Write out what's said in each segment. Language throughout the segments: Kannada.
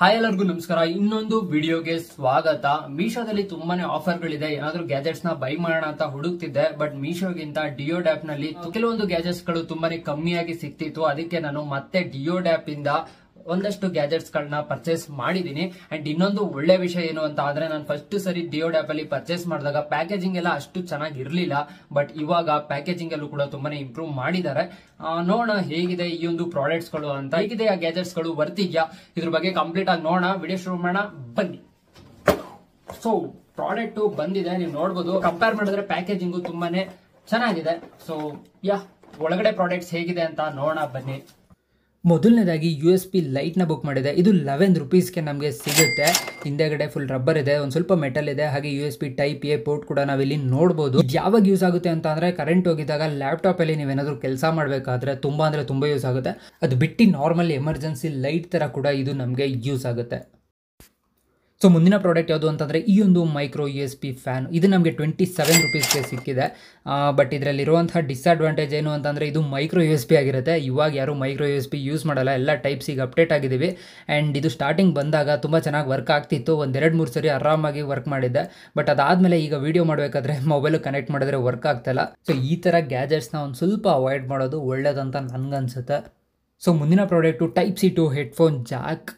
ಹಾಯ್ ಎಲ್ಲರಿಗೂ ನಮಸ್ಕಾರ. ಇನ್ನೊಂದು ವಿಡಿಯೋಗೆ ಸ್ವಾಗತ. ಮೀಶೋದಲ್ಲಿ ತುಂಬಾನೇ ಆಫರ್ಗಳಿದೆ. ಏನಾದ್ರೂ ಗ್ಯಾಜೆಟ್ಸ್ ನ ಬೈ ಮಾಡೋಣ ಅಂತ ಹುಡುಕ್ತಿದ್ದೆ, ಬಟ್ ಮೀಶೋಗಿಂತ ಡಿಯೋಡ್ ಆಪ್ ನಲ್ಲಿ ಕೆಲವೊಂದು ಗ್ಯಾಜೆಟ್ಸ್ ಗಳು ತುಂಬಾನೇ ಕಮ್ಮಿಯಾಗಿ ಸಿಕ್ತಿತ್ತು. ಅದಕ್ಕೆ ನಾನು ಮತ್ತೆ ಡಿಯೋಡ್ ಆಪ್ ಇಂದ ಒಂದಷ್ಟು ಗ್ಯಾಜೆಟ್ಸ್ ಗಳನ್ನ ಪರ್ಚೇಸ್ ಮಾಡಿದೀನಿ. ಅಂಡ್ ಇನ್ನೊಂದು ಒಳ್ಳೆ ವಿಷಯ ಏನು ಅಂತ ಆದ್ರೆ, ನಾನು ಫಸ್ಟ್ ಸರಿ ಡಿಯೋಡ್ ಆಪ್ ಅಲ್ಲಿ ಪರ್ಚೇಸ್ ಮಾಡಿದಾಗ ಪ್ಯಾಕೇಜಿಂಗ್ ಎಲ್ಲ ಅಷ್ಟು ಚೆನ್ನಾಗಿರ್ಲಿಲ್ಲ, ಬಟ್ ಇವಾಗ ಪ್ಯಾಕೇಜಿಂಗ್ ಅಲ್ಲೂ ಕೂಡ ತುಂಬಾನೇ ಇಂಪ್ರೂವ್ ಮಾಡಿದ್ದಾರೆ. ನೋಡೋಣ ಹೇಗಿದೆ ಈ ಒಂದು ಪ್ರಾಡಕ್ಟ್ಸ್ ಗಳು ಅಂತ, ಹೇಗಿದೆ ಆ ಗ್ಯಾಜೆಟ್ಸ್ ಗಳು, ವರ್ತಿದ್ಯಾ, ಇದ್ರ ಬಗ್ಗೆ ಕಂಪ್ಲೀಟ್ ಆಗಿ ನೋಡೋಣ. ವಿಡಿಯೋ ಶುರು ಮಾಡೋಣ ಬನ್ನಿ. ಸೊ ಪ್ರಾಡಕ್ಟ್ ಬಂದಿದೆ, ನೀವು ನೋಡಬಹುದು. ಕಂಪೇರ್ ಮಾಡಿದ್ರೆ ಪ್ಯಾಕೇಜಿಂಗು ತುಂಬಾನೇ ಚೆನ್ನಾಗಿದೆ. ಸೊ ಒಳಗಡೆ ಪ್ರಾಡಕ್ಟ್ಸ್ ಹೇಗಿದೆ ಅಂತ ನೋಡೋಣ ಬನ್ನಿ. ಮೊದಲನೇದಾಗಿ USB ಲೈಟ್ ನ ಬುಕ್ ಮಾಡಿದೆ. ಇದು 11 ರೂಪೀಸ್ಗೆ ನಮಗೆ ಸಿಗುತ್ತೆ. ಹಿಂದೆಗಡೆ ಫುಲ್ ರಬ್ಬರ್ ಇದೆ, ಒಂದು ಸ್ವಲ್ಪ ಮೆಟಲ್ ಇದೆ, ಹಾಗೆ USB ಟೈಪ್ ಎ ಪೋರ್ಟ್ ಕೂಡ ನಾವಿಲ್ಲಿ ನೋಡಬಹುದು. ಯಾವಾಗ ಯೂಸ್ ಆಗುತ್ತೆ ಅಂತ ಅಂದ್ರೆ, ಕರೆಂಟ್ ಹೋಗಿದಾಗ ಲ್ಯಾಪ್ಟಾಪ್ ಅಲ್ಲಿ ನೀವೇನಾದ್ರೂ ಕೆಲಸ ಮಾಡಬೇಕಾದ್ರೆ ತುಂಬಾ ಯೂಸ್ ಆಗುತ್ತೆ. ಅದು ಬಿಟ್ಟು ನಾರ್ಮಲ್ ಎಮರ್ಜೆನ್ಸಿ ಲೈಟ್ ತರ ಕೂಡ ಇದು ನಮಗೆ ಯೂಸ್ ಆಗುತ್ತೆ. ಸೊ ಮುಂದಿನ ಪ್ರಾಡಕ್ಟ್ ಯಾವುದು ಅಂತಂದರೆ, ಈ ಒಂದು ಮೈಕ್ರೋ USB ಫ್ಯಾನ್. ಇದು ನಮಗೆ 27 ರೂಪೀಸ್ಗೆ ಸಿಕ್ಕಿದೆ. ಬಟ್ ಇದರಲ್ಲಿರುವಂತಹ ಡಿಸ್ಅಡ್ವಾಂಟೇಜ್ ಏನು ಅಂತಂದರೆ, ಇದು ಮೈಕ್ರೋ USB ಆಗಿರುತ್ತೆ. ಇವಾಗ ಯಾರು ಮೈಕ್ರೋ USB ಯೂಸ್ ಮಾಡಲ್ಲ, ಎಲ್ಲ ಟೈಪ್ಸಿಗೆ ಅಪ್ಡೇಟ್ ಆಗಿದ್ದೀವಿ. ಆ್ಯಂಡ್ ಇದು ಸ್ಟಾರ್ಟಿಂಗ್ ಬಂದಾಗ ತುಂಬ ಚೆನ್ನಾಗಿ ವರ್ಕ್ ಆಗ್ತಿತ್ತು. ಒಂದು 2-3 ಸರಿ ಆರಾಮಾಗಿ ವರ್ಕ್ ಮಾಡಿದ್ದೆ. ಬಟ್ ಅದಾದಮೇಲೆ ಈಗ ವಿಡಿಯೋ ಮಾಡಬೇಕಾದ್ರೆ ಮೊಬೈಲ್ ಕನೆಕ್ಟ್ ಮಾಡಿದ್ರೆ ವರ್ಕ್ ಆಗ್ತಾಯಿಲ್ಲ. ಸೊ ಈ ಥರ ಗ್ಯಾಜೆಟ್ಸ್ನ ಒಂದು ಸ್ವಲ್ಪ ಅವಾಯ್ಡ್ ಮಾಡೋದು ಒಳ್ಳೇದಂತ ನನಗನ್ಸುತ್ತೆ. ಸೊ ಮುಂದಿನ product Type-C to headphone Jack.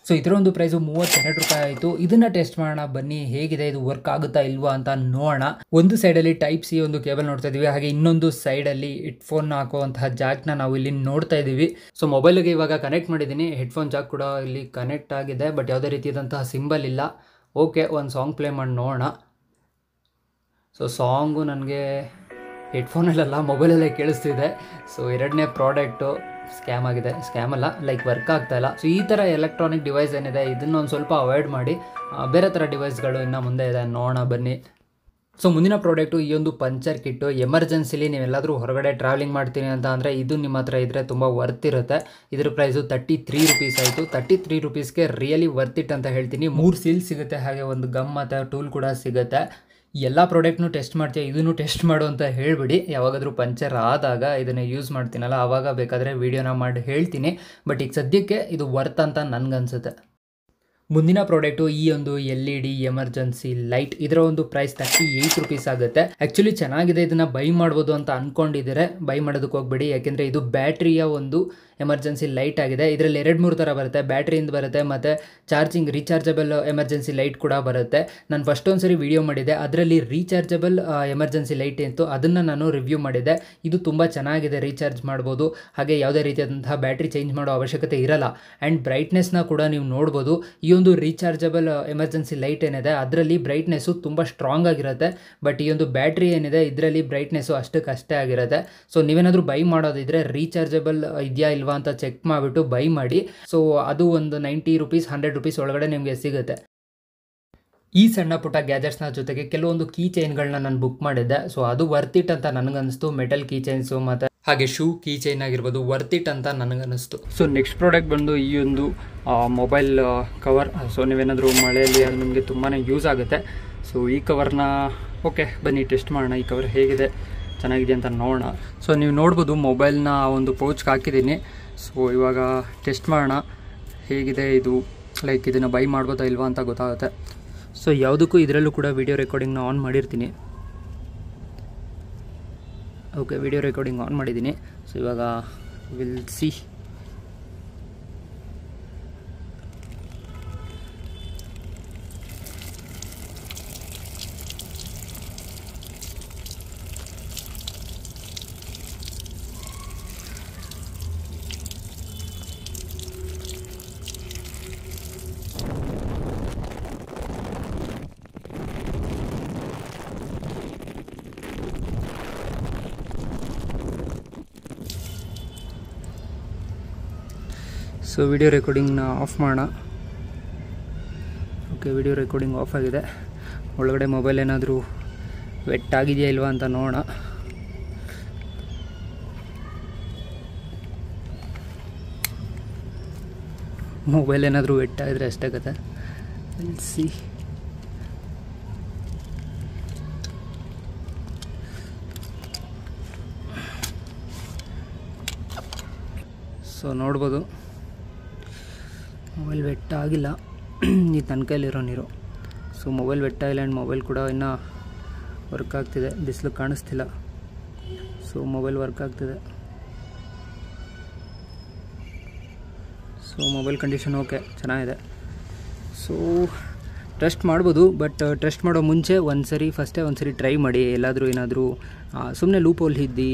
So ಇದರ ಒಂದು ಪ್ರೈಸು 32 ರೂಪಾಯಿ ಆಯಿತು. ಇದನ್ನು ಟೆಸ್ಟ್ ಮಾಡೋಣ ಬನ್ನಿ, ಹೇಗಿದೆ ಇದು, ವರ್ಕ್ ಆಗುತ್ತಾ ಇಲ್ವಾ ಅಂತ ನೋಡೋಣ. ಒಂದು ಸೈಡಲ್ಲಿ Type-C ಒಂದು ಕೇಬಲ್ ನೋಡ್ತಾ ಇದ್ದೀವಿ, ಹಾಗೆ ಇನ್ನೊಂದು ಸೈಡಲ್ಲಿ ಹೆಡ್ಫೋನ್ ಹಾಕುವಂತಹ ಜಾಕ್ನ ನಾವು ಇಲ್ಲಿ ನೋಡ್ತಾ ಇದ್ದೀವಿ. ಸೊ ಮೊಬೈಲ್ಗೆ ಇವಾಗ ಕನೆಕ್ಟ್ ಮಾಡಿದ್ದೀನಿ, ಹೆಡ್ಫೋನ್ ಜಾಕ್ ಕೂಡ ಇಲ್ಲಿ ಕನೆಕ್ಟ್ ಆಗಿದೆ, ಬಟ್ ಯಾವುದೇ ರೀತಿಯಾದಂತಹ ಸಿಂಬಲ್ ಇಲ್ಲ. ಓಕೆ, ಒಂದು ಸಾಂಗ್ ಪ್ಲೇ ಮಾಡಿ ನೋಡೋಣ. ಸೊ ಸಾಂಗು ನನಗೆ ಹೆಡ್ಫೋನಲ್ಲೆಲ್ಲ ಮೊಬೈಲಲ್ಲೇ ಕೇಳಿಸ್ತಿದೆ. ಸೊ ಎರಡನೇ ಪ್ರಾಡಕ್ಟು ಸ್ಕ್ಯಾಮ್ ಆಗಿದೆ, ಸ್ಕ್ಯಾಮ್ ಅಲ್ಲ, ಲೈಕ್ ವರ್ಕ್ ಆಗ್ತಾ ಇಲ್ಲ. ಸೊ ಈ ಥರ ಎಲೆಕ್ಟ್ರಾನಿಕ್ ಡಿವೈಸ್ ಏನಿದೆ ಇದನ್ನೊಂದು ಸ್ವಲ್ಪ ಅವಾಯ್ಡ್ ಮಾಡಿ, ಬೇರೆ ಥರ ಡಿವೈಸ್ಗಳು ಇನ್ನು ಮುಂದೆ ಇದೆ, ನೋಡೋಣ ಬನ್ನಿ. ಸೊ ಮುಂದಿನ ಪ್ರಾಡಕ್ಟು ಈ ಒಂದು ಪಂಚರ್ ಕಿಟ್ಟು. ಎಮರ್ಜೆನ್ಸಿಲಿ ನೀವೆಲ್ಲಾದರೂ ಹೊರಗಡೆ ಟ್ರಾವೆಲಿಂಗ್ ಮಾಡ್ತೀನಿ ಅಂತ ಅಂದರೆ ಇದು ನಿಮ್ಮ ಹತ್ರ ಇದ್ದರೆ ತುಂಬ ವರ್ತ್ ಇರುತ್ತೆ. ಇದ್ರ ಪ್ರೈಸು 33 ರೂಪೀಸ್ ಆಯಿತು. 33 ರೂಪೀಸ್ಗೆ ರಿಯಲಿ ವರ್ತ್ ಇಟ್ ಅಂತ ಹೇಳ್ತೀನಿ. 3 ಸೀಲ್ ಸಿಗುತ್ತೆ, ಹಾಗೆ ಒಂದು ಗಮ್ ಮತ್ತು ಟೂಲ್ ಕೂಡ ಸಿಗುತ್ತೆ. ಎಲ್ಲ ಪ್ರಾಡಕ್ಟ್ನು ಟೆಸ್ಟ್ ಮಾಡ್ತೀಯ, ಇದನ್ನು ಟೆಸ್ಟ್ ಮಾಡು ಅಂತ ಹೇಳಿಬಿಡಿ. ಯಾವಾಗಾದರೂ ಪಂಚರ್ ಆದಾಗ ಇದನ್ನು ಯೂಸ್ ಮಾಡ್ತೀನಲ್ಲ, ಆವಾಗ ಬೇಕಾದರೆ ವೀಡಿಯೋನ ಮಾಡಿ ಹೇಳ್ತೀನಿ. ಬಟ್ ಈಗ ಸದ್ಯಕ್ಕೆ ಇದು ವರ್ತ್ ಅಂತ ನನಗನ್ಸುತ್ತೆ. ಮುಂದಿನ ಪ್ರಾಡಕ್ಟು ಈ ಒಂದು LED ಎಮರ್ಜೆನ್ಸಿ ಲೈಟ್. ಇದರ ಒಂದು ಪ್ರೈಸ್ 38 ರೂಪೀಸ್ ಆಗುತ್ತೆ. ಆ್ಯಕ್ಚುಲಿ ಚೆನ್ನಾಗಿದೆ, ಇದನ್ನು ಬೈ ಮಾಡ್ಬೋದು ಅಂತ ಅಂದ್ಕೊಂಡಿದ್ದೀರಾ, ಬೈ ಮಾಡೋದಕ್ಕೆ ಹೋಗ್ಬೇಡಿ. ಯಾಕೆಂದರೆ ಇದು ಬ್ಯಾಟ್ರಿಯ ಒಂದು ಎಮರ್ಜೆನ್ಸಿ ಲೈಟ್ ಆಗಿದೆ. ಇದರಲ್ಲಿ 2-3 ಥರ ಬರುತ್ತೆ, ಬ್ಯಾಟ್ರಿಯಿಂದ ಬರುತ್ತೆ ಮತ್ತು ಚಾರ್ಜಿಂಗ್ ರೀಚಾರ್ಜಬಲ್ ಎಮರ್ಜೆನ್ಸಿ ಲೈಟ್ ಕೂಡ ಬರುತ್ತೆ. ನಾನು ಫಸ್ಟ್ ಒಂದು ಸರಿ ವಿಡಿಯೋ ಮಾಡಿದ್ದೆ, ಅದರಲ್ಲಿ ರೀಚಾರ್ಜಬಲ್ ಎಮರ್ಜೆನ್ಸಿ ಲೈಟ್ ಇತ್ತು, ಅದನ್ನು ನಾನು ರಿವ್ಯೂ ಮಾಡಿದ್ದೆ. ಇದು ತುಂಬ ಚೆನ್ನಾಗಿದೆ, ರೀಚಾರ್ಜ್ ಮಾಡ್ಬೋದು, ಹಾಗೆ ಯಾವುದೇ ರೀತಿಯಾದಂತಹ ಬ್ಯಾಟ್ರಿ ಚೇಂಜ್ ಮಾಡೋ ಅವಶ್ಯಕತೆ ಇರಲ್ಲ. ಆ್ಯಂಡ್ ಬ್ರೈಟ್ನೆಸ್ನ ಕೂಡ ನೀವು ನೋಡ್ಬೋದು. ಈ ಒಂದು ರೀಚಾರ್ಜಬಲ್ ಎಮರ್ಜೆನ್ಸಿ ಲೈಟ್ ಏನಿದೆ ಅದರಲ್ಲಿ ಬ್ರೈಟ್ನೆಸ್ಸು ತುಂಬ ಸ್ಟ್ರಾಂಗ್ ಆಗಿರುತ್ತೆ. ಬಟ್ ಈ ಒಂದು ಬ್ಯಾಟ್ರಿ ಏನಿದೆ ಇದರಲ್ಲಿ ಬ್ರೈಟ್ನೆಸ್ಸು ಅಷ್ಟಕ್ಕಷ್ಟೇ ಆಗಿರುತ್ತೆ. ಸೊ ನೀವೇನಾದರೂ ಬೈ ಮಾಡೋದಿದ್ರೆ ರೀಚಾರ್ಜಬಲ್ ಇದೆಯಾ ಇಲ್ವಾ ಅಂತ ಚೆಕ್ ಮಾಡಿಬಿಟ್ಟು ಬೈ ಮಾಡಿ. ಸೊ ಅದು ಒಂದು 90 ರೂಪೀಸ್ 100 ರೂಪೀಸ್ ಒಳಗಡೆ ನಿಮಗೆ ಸಿಗುತ್ತೆ. ಈ ಸಣ್ಣ ಪುಟ್ಟ ಗ್ಯಾಜೆಟ್ಸ್ನ ಜೊತೆಗೆ ಕೆಲವೊಂದು ಕೀ ಚೈನ್ಗಳನ್ನ ನಾನು ಬುಕ್ ಮಾಡಿದ್ದೆ. ಸೊ ಅದು ವರ್ತ್ ಇಟ್ ಅಂತ ನನಗನ್ನಿಸ್ತು. ಮೆಟಲ್ ಕೀ ಚೈನ್ಸು ಮತ್ತು ಹಾಗೆ ಶೂ ಕೀ ಚೈನ್ ಆಗಿರ್ಬೋದು, ವರ್ತ್ ಇಟ್ ಅಂತ ನನಗನ್ನಿಸ್ತು. ಸೊ ನೆಕ್ಸ್ಟ್ ಪ್ರಾಡಕ್ಟ್ ಬಂದು ಈ ಒಂದು ಮೊಬೈಲ್ ಕವರ್. ಸೊ ನೀವೇನಾದರೂ ಮಳೆಯಲ್ಲಿ ಅದು ನಿಮಗೆ ತುಂಬಾ ಯೂಸ್ ಆಗುತ್ತೆ. ಸೊ ಈ ಕವರ್ನ ಓಕೆ ಬನ್ನಿ ಟೆಸ್ಟ್ ಮಾಡೋಣ, ಈ ಕವರ್ ಹೇಗಿದೆ, ಚೆನ್ನಾಗಿದೆ ಅಂತ ನೋಡೋಣ. ಸೊ ನೀವು ನೋಡ್ಬೋದು ಮೊಬೈಲ್ನ ಒಂದು ಪೌಚ್ಗೆ ಹಾಕಿದ್ದೀನಿ. ಸೊ ಇವಾಗ ಟೆಸ್ಟ್ ಮಾಡೋಣ ಹೇಗಿದೆ ಇದು, ಲೈಕ್ ಇದನ್ನು ಬೈ ಮಾಡ್ಬೋದಾ ಇಲ್ವಾ ಅಂತ ಗೊತ್ತಾಗುತ್ತೆ. ಸೊ ಯಾವುದಕ್ಕೂ ಇದರಲ್ಲೂ ಕೂಡ ವಿಡಿಯೋ ರೆಕಾರ್ಡಿಂಗ್ನ ಆನ್ ಮಾಡಿರ್ತೀನಿ. ಓಕೆ, ವಿಡಿಯೋ ರೆಕಾರ್ಡಿಂಗ್ ಆನ್ ಮಾಡಿದ್ದೀನಿ. ಸೊ ಇವಾಗ ವಿಲ್ ಸಿ. ಸೊ ವಿಡಿಯೋ ರೆಕಾರ್ಡಿಂಗ್ನ ಆಫ್ ಮಾಡೋಣ. ಓಕೆ, ವಿಡಿಯೋ ರೆಕಾರ್ಡಿಂಗ್ ಆಫ್ ಆಗಿದೆ. ಒಳಗಡೆ ಮೊಬೈಲ್ ಏನಾದರೂ ವೆಟ್ ಆಗಿದೆಯಾ ಇಲ್ವಾ ಅಂತ ನೋಡೋಣ. ಮೊಬೈಲ್ ಏನಾದರೂ ವೆಟ್ ಆಗಿದ್ರೆ ಅಷ್ಟೇ ಕತೆ. ಸಿ ಸೊ ನೋಡ್ಬೋದು ಮೊಬೈಲ್ ವೆಟ್ ಆಗಿಲ್ಲ, ಇದು ನನ್ನ ಕೈಲಿರೋ ನೀರು. ಸೊ ಮೊಬೈಲ್ ವೆಟ್ ಆಗಿಲ್ಲ ಆ್ಯಂಡ್ ಮೊಬೈಲ್ ಕೂಡ ಇನ್ನೂ ವರ್ಕ್ ಆಗ್ತಿದೆ, ಬಿಸಿಲು ಕಾಣಿಸ್ತಿಲ್ಲ. ಸೊ ಮೊಬೈಲ್ ವರ್ಕ್ ಆಗ್ತಿದೆ. ಸೊ ಮೊಬೈಲ್ ಕಂಡೀಷನ್ ಓಕೆ, ಚೆನ್ನಾಗಿದೆ. ಸೊ ಟೆಸ್ಟ್ ಮಾಡ್ಬೋದು, ಬಟ್ ಟೆಸ್ಟ್ ಮಾಡೋ ಮುಂಚೆ ಫಸ್ಟೇ ಒಂದು ಸರಿ ಟ್ರೈ ಮಾಡಿ. ಎಲ್ಲಾದರೂ ಏನಾದರೂ ಸುಮ್ಮನೆ ಲೂಪ್ ಹೋಲ್ ಇದ್ದು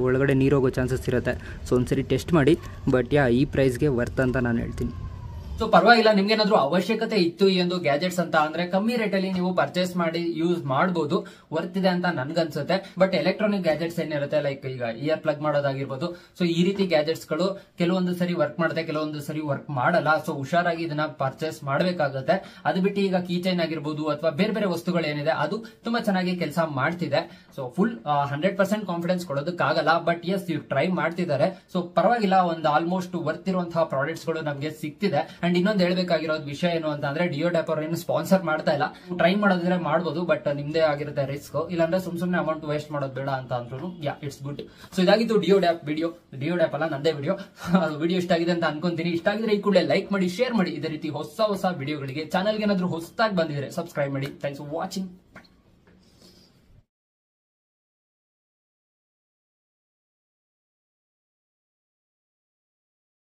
ಒಳಗಡೆ ನೀರು ಹೋಗೋ ಚಾನ್ಸಸ್ ಇರುತ್ತೆ. ಸೊ ಒಂದು ಸರಿ ಟೆಸ್ಟ್ ಮಾಡಿ. ಬಟ್ ಈ ಪ್ರೈಸ್ಗೆ ವರ್ತ್ ಅಂತ ನಾನು ಹೇಳ್ತೀನಿ. ಸೊ ಪರವಾಗಿಲ್ಲ, ನಿಮ್ಗೇನಾದ್ರೂ ಅವಶ್ಯಕತೆ ಇತ್ತು ಈ ಒಂದು ಗ್ಯಾಜೆಟ್ಸ್ ಅಂತ ಅಂದ್ರೆ ಕಮ್ಮಿ ರೇಟಲ್ಲಿ ನೀವು ಪರ್ಚೇಸ್ ಮಾಡಿ ಯೂಸ್ ಮಾಡಬಹುದು, ವರ್ತ್ ಇದೆ ಅಂತ ನನ್ಗನ್ಸುತ್ತೆ. ಬಟ್ ಎಲೆಕ್ಟ್ರಾನಿಕ್ ಗ್ಯಾಜೆಟ್ಸ್ ಏನಿರುತ್ತೆ, ಲೈಕ್ ಈಗ ಇಯರ್ ಪ್ಲಗ್ ಮಾಡೋದಾಗಿರ್ಬೋದು, ಸೊ ಈ ರೀತಿ ಗ್ಯಾಜೆಟ್ಸ್ ಗಳು ಕೆಲವೊಂದು ಸರಿ ವರ್ಕ್ ಮಾಡುತ್ತೆ, ಕೆಲವೊಂದು ಸರಿ ವರ್ಕ್ ಮಾಡಲ್ಲ. ಸೊ ಹುಷಾರಾಗಿ ಇದನ್ನ ಪರ್ಚೇಸ್ ಮಾಡಬೇಕಾಗುತ್ತೆ. ಅದು ಬಿಟ್ಟು ಈಗ ಕೀ ಚೈನ್ ಆಗಿರ್ಬೋದು ಅಥವಾ ಬೇರೆ ಬೇರೆ ವಸ್ತುಗಳು ಏನಿದೆ ಅದು ತುಂಬಾ ಚೆನ್ನಾಗಿ ಕೆಲಸ ಮಾಡ್ತಿದೆ. ಸೊ ಫುಲ್ 100% ಕಾನ್ಫಿಡೆನ್ಸ್ ಕೊಡೋದಕ್ಕಾಗಲ್ಲ, ಬಟ್ ಎಸ್ ಇವ್ರು ಟ್ರೈ ಮಾಡ್ತಿದ್ದಾರೆ. ಸೊ ಪರವಾಗಿಲ್ಲ, ಒಂದು ಆಲ್ಮೋಸ್ಟ್ ವರ್ತ್ ಇರುವಂತಹ ಪ್ರಾಡಕ್ಟ್ಸ್ ಗಳು ನಮಗೆ ಸಿಗ್ತಿದೆ. ಅಂಡ್ ಇನ್ನೊಂದು ಹೇಳ್ಬೇಕಾಗಿರೋದು ವಿಷಯ ಏನು ಅಂತ ಅಂದ್ರೆ, ಡಿಯೋ ಡ್ಯಾಪ್ ಅವ್ರು ಏನು ಸ್ಪಾನ್ಸರ್ ಮಾಡ್ತಾ ಇಲ್ಲ. ಟ್ರೈ ಮಾಡೋದ್ರೆ ಮಾಡ್ಬೋದು, ಬಟ್ ನಿಮ್ದೇ ಆಗಿರುತ್ತೆ ರಿಸ್ಕ್. ಇಲ್ಲಾಂದ್ರೆ ಸುಮ್ನೆ ಅಮೌಂಟ್ ವೇಸ್ಟ್ ಮಾಡೋದು ಬೇಡ ಅಂತ ಅಂದ್ರೂ ಇಟ್ಸ್ ಗುಡ್. ಸೊ ಇದಾಗಿತ್ತು ಡಿಯೋ ಡ್ಯಾಪ್ ವಿಡಿಯೋ. ಡಿಯೋ ಡ್ಯಾಪ್ ಅಲ್ಲ, ನಂದೇ ವಿಡಿಯೋ. ವಿಡಿಯೋ ಇಷ್ಟ ಆಗಿದೆ ಅಂತ ಅನ್ಕೊಂತೀನಿ. ಇಷ್ಟ ಆಗಿದ್ರೆ ಈ ಕೂಡಲೇ ಲೈಕ್ ಮಾಡಿ, ಶೇರ್ ಮಾಡಿ. ಇದೇ ರೀತಿ ಹೊಸ ವಿಡಿಯೋಗಳಿಗೆ ಚಾನಲ್ಗೆ ಏನಾದ್ರೂ ಹೊಸದಾಗಿ ಬಂದಿದ್ರೆ ಸಬ್ಸ್ಕ್ರೈಬ್ ಮಾಡಿ. Thanks for watching.